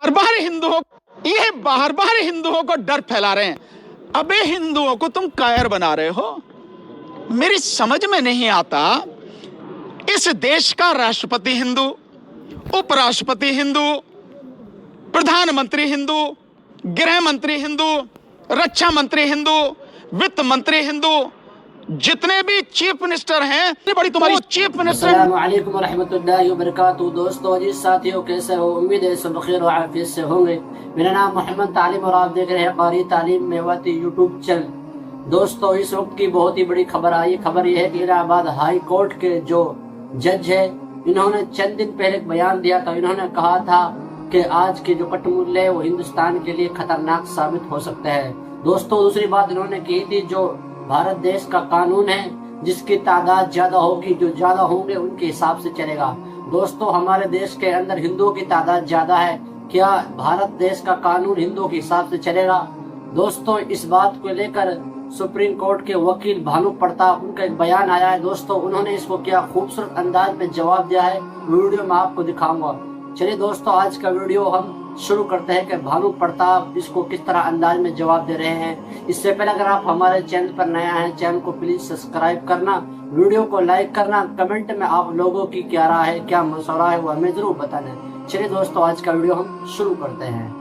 बार हिंदुओं ये बार हिंदुओं को डर फैला रहे हैं। अबे हिंदुओं को तुम कायर बना रहे हो। मेरी समझ में नहीं आता, इस देश का राष्ट्रपति हिंदू, उपराष्ट्रपति हिंदू, प्रधानमंत्री हिंदू, गृह मंत्री हिंदू, रक्षा मंत्री हिंदू, वित्त मंत्री हिंदू, जितने भी चीफ मिनिस्टर हैं, बड़ी तुम्हारी चीफ मिनिस्टर। अस्सलाम वालेकुम रहमतुल्लाहि व बरकातहू। दोस्तों जी साथियों, कैसे हो? उम्मीद है सब खैर और आफियत से होंगे। मेरा नाम मोहम्मद तालिम और आप देख रहे हैं कारी तालीम मेवाती यूट्यूब चैनल। दोस्तों, इस वक्त की बहुत ही बड़ी खबर आई। खबर यह है कि इलाहाबाद हाई कोर्ट के जो जज है, इन्होंने चंद दिन पहले एक बयान दिया था। इन्होंने कहा था कि आज के जो कठमुल्ले है वो हिंदुस्तान के लिए खतरनाक साबित हो सकते हैं। दोस्तों, दूसरी बात इन्होंने की थी, जो भारत देश का कानून है, जिसकी तादाद ज्यादा होगी, जो ज्यादा होंगे उनके हिसाब से चलेगा। दोस्तों, हमारे देश के अंदर हिंदुओं की तादाद ज्यादा है, क्या भारत देश का कानून हिंदुओं के हिसाब से चलेगा? दोस्तों, इस बात को लेकर सुप्रीम कोर्ट के वकील भानु प्रताप, उनका एक बयान आया है। दोस्तों, उन्होंने इसको क्या खूबसूरत अंदाज में जवाब दिया है, वीडियो में आपको दिखाऊंगा। चलिए दोस्तों, आज का वीडियो हम शुरू करते हैं कि भानु प्रताप इसको किस तरह अंदाज में जवाब दे रहे हैं। इससे पहले अगर आप हमारे चैनल पर नया हैं, चैनल को प्लीज सब्सक्राइब करना, वीडियो को लाइक करना, कमेंट में आप लोगों की क्या राय है, क्या मशवरा है, वो हमें जरूर बताना। चलिए दोस्तों, आज का वीडियो हम शुरू करते हैं।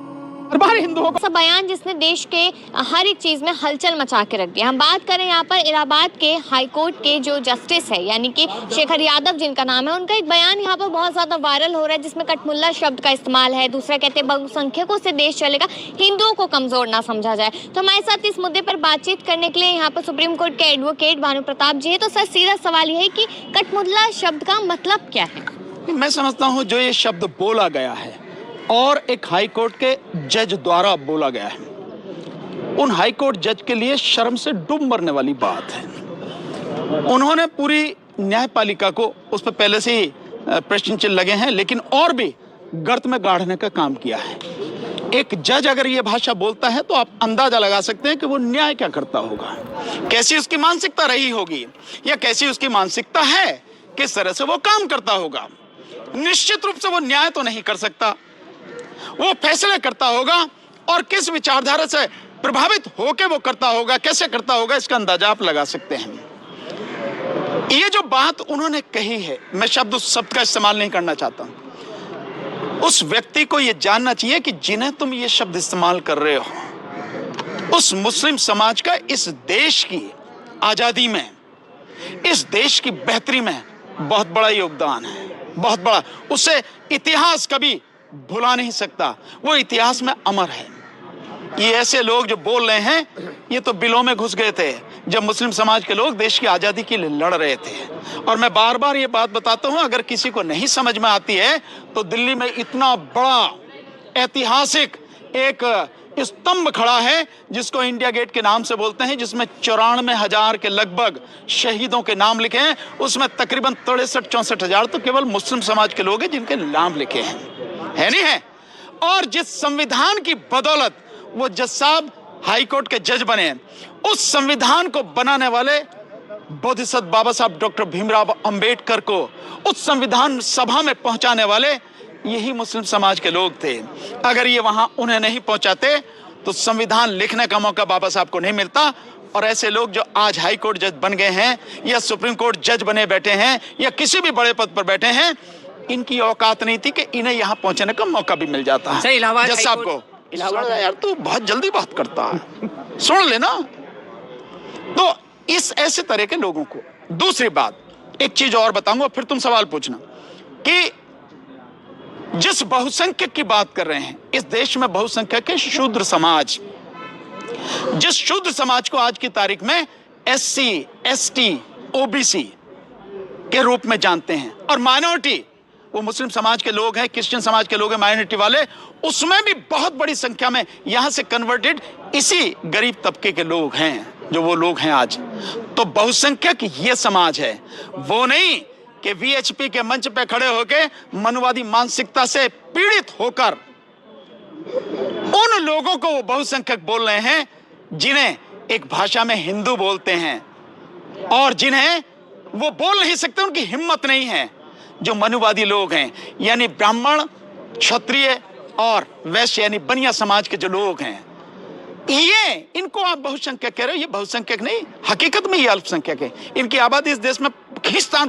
ऐसा बयान जिसने देश के हर एक चीज में हलचल मचा के रख दिया। हम बात करें यहाँ पर इलाहाबाद के हाई कोर्ट के जो जस्टिस है, यानी कि शेखर यादव जिनका नाम है, उनका एक बयान यहाँ पर बहुत ज्यादा वायरल हो रहा है, जिसमें कठमुल्ला शब्द का इस्तेमाल है। दूसरा कहते हैं बहुसंख्यकों से देश चलेगा, हिंदुओं को कमजोर ना समझा जाए। तो हमारे साथ इस मुद्दे पर बातचीत करने के लिए यहाँ पर सुप्रीम कोर्ट के एडवोकेट भानु प्रताप जी है। तो सर, सीधा सवाल यह है कि कठमुल्ला शब्द का मतलब क्या है? मैं समझता हूं जो ये शब्द बोला गया है और एक हाई कोर्ट के जज द्वारा बोला गया है, उन हाई कोर्ट जज के लिए शर्म से डूब मरने वाली बात है। उन्होंने पूरी न्यायपालिका को, उस पर पहले से ही प्रश्न चिन्ह लगे हैं, लेकिन और भी गर्त में गाड़ने का काम किया है। एक जज अगर ये भाषा बोलता है तो आप अंदाजा लगा सकते हैं कि वो न्याय क्या करता होगा, कैसी उसकी मानसिकता रही होगी, या कैसी उसकी मानसिकता है, किस तरह से वो काम करता होगा। निश्चित रूप से वो न्याय तो नहीं कर सकता, वो फैसले करता होगा, और किस विचारधारा से प्रभावित होकर वो करता होगा, कैसे करता होगा, इसका अंदाजा आप लगा सकते हैं। ये जो बात उन्होंने कही है, मैं उस शब्द का इस्तेमाल नहीं करना चाहता हूं। उस व्यक्ति को यह जानना चाहिए कि जिन्हें तुम ये शब्द इस्तेमाल कर रहे हो, उस मुस्लिम समाज का इस देश की आजादी में, इस देश की बेहतरी में बहुत बड़ा योगदान है, बहुत बड़ा। उसे इतिहास कभी भुला नहीं सकता, वो इतिहास में अमर है। ये ऐसे लोग जो बोल रहे हैं, ये तो बिलों में घुस गए थे जब मुस्लिम समाज के लोग देश की आजादी के लिए लड़ रहे थे। और मैं बार बार ये बात बताता हूं, अगर किसी को नहीं समझ में आती है तो दिल्ली में इतना बड़ा ऐतिहासिक एक स्तंभ खड़ा है, जिसको इंडिया गेट के नाम से बोलते हैं, जिसमें 94,000 के लगभग शहीदों के नाम लिखे हैं। उसमें तकरीबन 63-64,000 तो केवल मुस्लिम समाज के लोग हैं जिनके नाम लिखे हैं, है नहीं है? और जिस संविधान की बदौलत वो जज साहब हाई कोर्ट के जज बने, उस संविधान को बनाने वाले बोधिसत्व बाबा साहब डॉक्टर भीमराव अंबेडकर को उस संविधान सभा में पहुंचाने वाले यही मुस्लिम समाज के लोग थे। अगर ये वहां उन्हें नहीं पहुंचाते तो संविधान लिखने का मौका बाबा साहब को नहीं मिलता। और ऐसे लोग जो आज हाई कोर्ट जज बन गए हैं, या सुप्रीम कोर्ट जज बने बैठे हैं, या किसी भी बड़े पद पर बैठे हैं, इनकी औकात नहीं थी कि इन्हें यहाँ पहुंचने का मौका भी मिल जाता है। जज साहब को यार, तो बहुत जल्दी बात करता है, सुन लेना। तो इस ऐसे तरह के लोगों को। दूसरी बात, एक चीज और बताऊंगा, फिर तुम सवाल पूछना, कि जिस बहुसंख्यक की बात कर रहे हैं, इस देश में बहुसंख्यक है शूद्र समाज। जिस शूद्र समाज को आज की तारीख में SC, ST, OBC के रूप में जानते हैं, और माइनॉरिटी वो मुस्लिम समाज के लोग हैं, क्रिश्चियन समाज के लोग हैं, माइनॉरिटी वाले, उसमें भी बहुत बड़ी संख्या में यहां से कन्वर्टेड इसी गरीब तबके के लोग हैं, जो वो लोग हैं आज। तो बहुसंख्यक ये समाज है, वो नहीं कि VHP के मंच पे खड़े होकर मनुवादी मानसिकता से पीड़ित होकर उन लोगों को वो बहुसंख्यक बोल रहे हैं, जिन्हें एक भाषा में हिंदू बोलते हैं और जिन्हें वो बोल नहीं सकते, उनकी हिम्मत नहीं है। जो मनुवादी लोग हैं, यानी ब्राह्मण, क्षत्रिय, और वैश्य यानी बनिया समाज के जो लोग हैं, ये इनको आप बहुसंख्यक कह रहे हो, ये बहुसंख्यक नहीं, हकीकत में ये अल्पसंख्यक है। इनकी आबादी इस देश में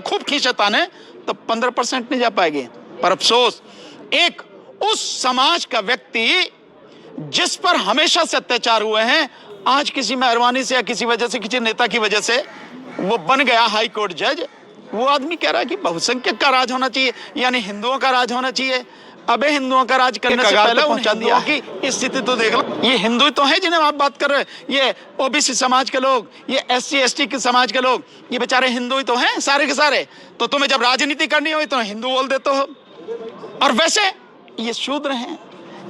खूब खींचतान है, तो 15% नहीं जा पाएगी। पर अफसोस, एक उस समाज का व्यक्ति जिस पर हमेशा से अत्याचार हुए हैं, आज किसी मेहरबानी से या किसी वजह से, किसी नेता की वजह से वो बन गया हाई कोर्ट जज। वो आदमी कह रहा है कि बहुसंख्यक का राज होना चाहिए, यानी हिंदुओं का राज होना चाहिए। अबे हिंदुओं का राज करने से पहले उन हिंदुओं की स्थिति तो देख लो। ये हिंदू तो हैं जिन्हें आप बात कर रहे हैं, ये ओबीसी समाज के लोग, ये एससी एसटी के समाज के लोग, ये बेचारे हिंदू ही तो हैं सारे के सारे। तो तुम्हें जब राजनीति करनी हो तो हिंदू बोल देते हो, और वैसे ये शूद्र हैं,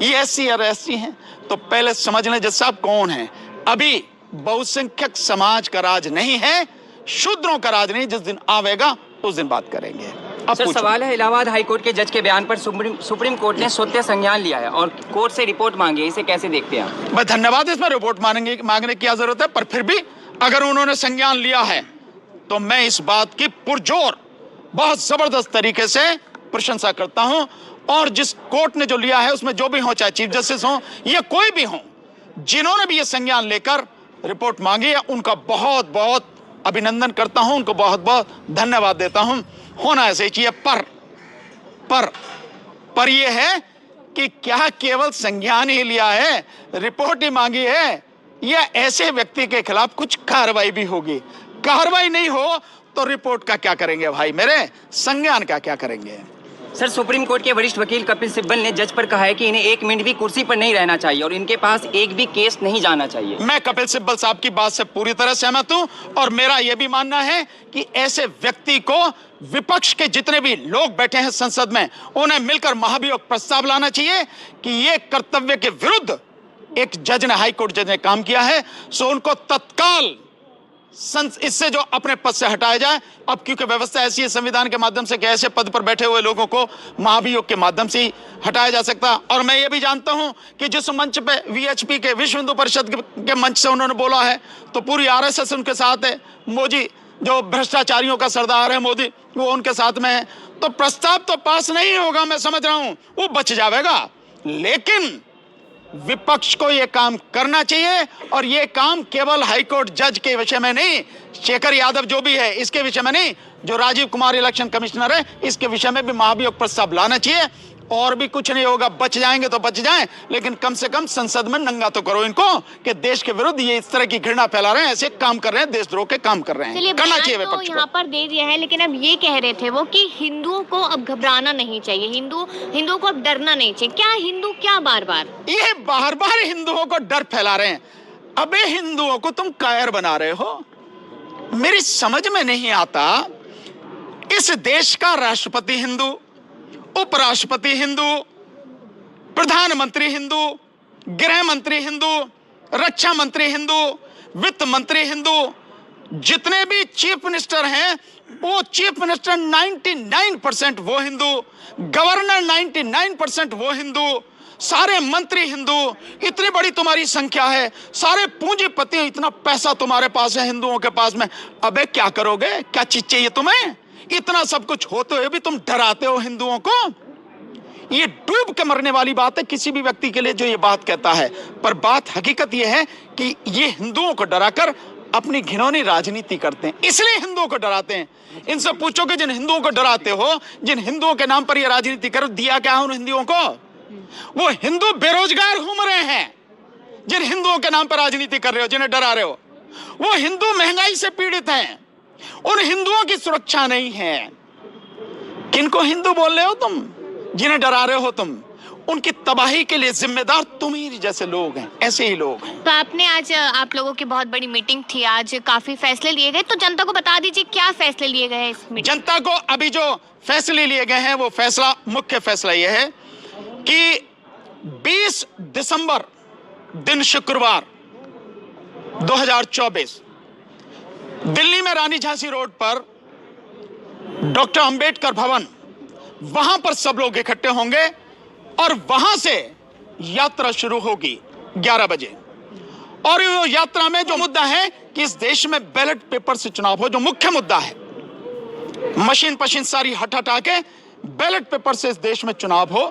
ये एससी और एसटी हैं। तो पहले समझ लें जज साहब कौन है। अभी बहुसंख्यक समाज का राज नहीं है, शूद्रों का राज नहीं। जिस दिन आवेगा उस दिन बात करेंगे। अब सर, सवाल है, इलाहाबाद हाई कोर्ट के जज के बयान पर सुप्रीम कोर्ट ने सत्य संज्ञान लिया है और कोर्ट से रिपोर्ट मांगी है, इसे कैसे देखते हैं आप? मैं धन्यवाद, इसमें रिपोर्ट मांगने की क्या जरूरत है, पर फिर भी अगर उन्होंने संज्ञान लिया है तो मैं इस बात की पुरजोर बहुत जबरदस्त तरीके से प्रशंसा करता हूं। और जिस कोर्ट ने जो लिया है उसमें जो भी हो, चाहे चीफ जस्टिस हो या कोई भी हो, जिन्होंने भी ये संज्ञान लेकर रिपोर्ट मांगी है, उनका बहुत बहुत अभिनंदन करता हूं, उनको बहुत बहुत धन्यवाद देता हूं। होना ऐसे ही चाहिए। पर यह है कि क्या केवल संज्ञान ही लिया है, रिपोर्ट ही मांगी है, या ऐसे व्यक्ति के खिलाफ कुछ कार्रवाई भी होगी? कार्रवाई नहीं हो तो रिपोर्ट का क्या करेंगे भाई मेरे, संज्ञान का क्या करेंगे? सर, सुप्रीम कोर्ट के वरिष्ठ वकील कपिल सिब्बल ने जज पर कहा है कि इन्हें 1 मिनट भी कुर्सी पर नहीं रहना चाहिए और इनके पास एक भी केस नहीं जाना चाहिए। मैं कपिल सिब्बल साहब की बात से पूरी तरह सहमत हूं, और मेरा यह भी मानना है कि ऐसे व्यक्ति को विपक्ष के जितने भी लोग बैठे हैं संसद में, उन्हें मिलकर महाभियोग प्रस्ताव लाना चाहिए कि ये कर्तव्य के विरुद्ध एक जज ने, हाई कोर्ट जज ने काम किया है, सो उनको तत्काल इससे जो अपने पद से हटाया जाए। अब क्योंकि व्यवस्था ऐसी है संविधान के माध्यम से कि ऐसे पद पर बैठे हुए लोगों को महाभियोग के माध्यम से ही हटाया जा सकता। और मैं ये भी जानता हूं कि जिस मंच पे वीएचपी के, विश्व हिंदू परिषद के मंच से उन्होंने बोला है, तो पूरी आरएसएस उनके साथ है। मोदी जो भ्रष्टाचारियों का सरदार है, मोदी, वो उनके साथ में है। तो प्रस्ताव तो पास नहीं होगा, मैं समझ रहा हूं, वो बच जाएगा, लेकिन विपक्ष को यह काम करना चाहिए। और यह काम केवल हाईकोर्ट जज के विषय में नहीं, शेखर यादव जो भी है इसके विषय में नहीं, जो राजीव कुमार इलेक्शन कमिश्नर है इसके विषय में भी महाभियोग प्रस्ताव लाना चाहिए। और भी कुछ नहीं होगा, बच जाएंगे तो बच जाएं, लेकिन कम से कम संसद में नंगा तो करो इनको कि देश के विरुद्ध ये इस तरह की घृणा फैला रहे हैं, ऐसे काम कर रहे हैं, देशद्रोह के काम कर रहे हैं। करना चाहिए विपक्ष को। यहाँ पर दे दिया है, लेकिन अब ये कह रहे थे वो कि हिंदुओं को अब घबराना नहीं चाहिए, हिंदुओं को अब डरना नहीं चाहिए। क्या हिंदू क्या बार बार हिंदुओं को डर फैला रहे हैं? अबे हिंदुओं को तुम कायर बना रहे हो। मेरी समझ में नहीं आता, इस देश का राष्ट्रपति हिंदू, उपराष्ट्रपति हिंदू, प्रधानमंत्री हिंदू, गृह मंत्री हिंदू, रक्षा मंत्री हिंदू, वित्त मंत्री हिंदू, जितने भी चीफ मिनिस्टर हैं वो चीफ मिनिस्टर 99% वो हिंदू, गवर्नर 99% वो हिंदू, सारे मंत्री हिंदू। इतनी बड़ी तुम्हारी संख्या है, सारे पूंजीपति, इतना पैसा तुम्हारे पास है हिंदुओं के पास में। अबे क्या करोगे, क्या चीज चाहिए तुम्हें? इतना सब कुछ होते हुए भी तुम डराते हो हिंदुओं को। ये डूब के मरने वाली बात है किसी भी व्यक्ति के लिए जो ये बात कहता है। पर बात हकीकत ये है कि ये हिंदुओं को डराकर अपनी घिनौनी राजनीति करते हैं, इसलिए हिंदुओं को डराते हैं। इनसे पूछो कि जिन हिंदुओं को डराते हो, जिन हिंदुओं के नाम पर ये राजनीति करो, दिया क्या है उन हिंदुओं को? वो हिंदू बेरोजगार घूम रहे हैं जिन हिंदुओं के नाम पर राजनीति कर रहे हो, जिन्हें डरा रहे हो। वो हिंदू महंगाई से पीड़ित हैं, उन हिंदुओं की सुरक्षा नहीं है। किनको हिंदू बोल रहे हो तुम, जिन्हें डरा रहे हो तुम? उनकी तबाही के लिए जिम्मेदार तुम ही जैसे लोग हैं, ऐसे ही लोग हैं। तो आपने आज, आप लोगों की बहुत बड़ी मीटिंग थी आज, काफी फैसले लिए गए, तो जनता को बता दीजिए क्या फैसले लिए गए इस मीटिंग? जनता को अभी जो फैसले लिए गए हैं वो फैसला, मुख्य फैसला यह है कि 20 दिसंबर दिन शुक्रवार 2024 दिल्ली में रानी झांसी रोड पर डॉक्टर अंबेडकर भवन, वहां पर सब लोग इकट्ठे होंगे और वहां से यात्रा शुरू होगी 11 बजे। और ये यात्रा में जो मुद्दा है कि इस देश में बैलेट पेपर से चुनाव हो, जो मुख्य मुद्दा है, मशीन पशीन सारी हटा के बैलेट पेपर से इस देश में चुनाव हो,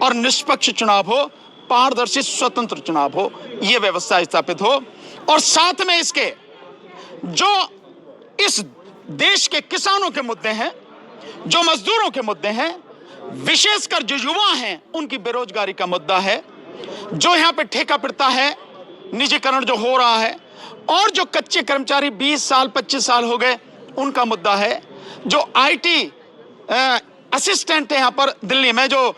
और निष्पक्ष चुनाव हो, पारदर्शी स्वतंत्र चुनाव हो, यह व्यवस्था स्थापित हो। और साथ में इसके जो इस देश के किसानों के मुद्दे हैं, जो मजदूरों के मुद्दे हैं, विशेषकर जो युवा हैं उनकी बेरोजगारी का मुद्दा है, जो यहां पे ठेका प्रथा है, निजीकरण जो हो रहा है, और जो कच्चे कर्मचारी 20 साल 25 साल हो गए उनका मुद्दा है, जो आईटी असिस्टेंट है यहां पर दिल्ली में जो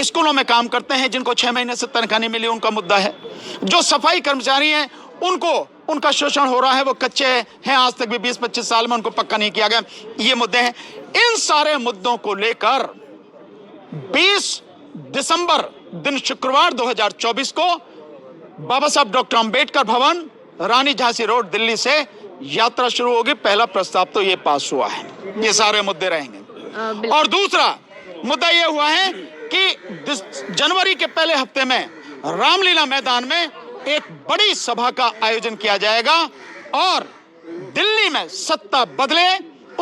स्कूलों में काम करते हैं जिनको 6 महीने से तनख्वाह नहीं मिली उनका मुद्दा है, जो सफाई कर्मचारी हैं उनका शोषण हो रहा है, वो कच्चे हैं, आज तक भी 20-25 साल में उनको पक्का नहीं किया गया, ये मुद्दे हैं। इन सारे मुद्दों को लेकर 20 दिसंबर दिन शुक्रवार 2024 को बाबा साहब डॉक्टर अंबेडकर भवन, रानी झांसी रोड, दिल्ली से यात्रा शुरू होगी। पहला प्रस्ताव तो ये पास हुआ है, ये सारे मुद्दे रहेंगे। और दूसरा मुद्दा ये हुआ है कि जनवरी के पहले हफ्ते में रामलीला मैदान में एक बड़ी सभा का आयोजन किया जाएगा और दिल्ली में सत्ता बदले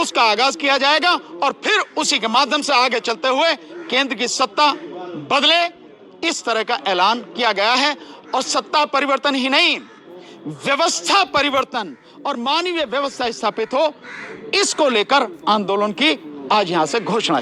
उसका आगाज किया जाएगा और फिर उसी के माध्यम से आगे चलते हुए केंद्र की सत्ता बदले, इस तरह का ऐलान किया गया है। और सत्ता परिवर्तन ही नहीं, व्यवस्था परिवर्तन और मानवीय व्यवस्था स्थापित हो, इसको लेकर आंदोलन की आज यहां से घोषणा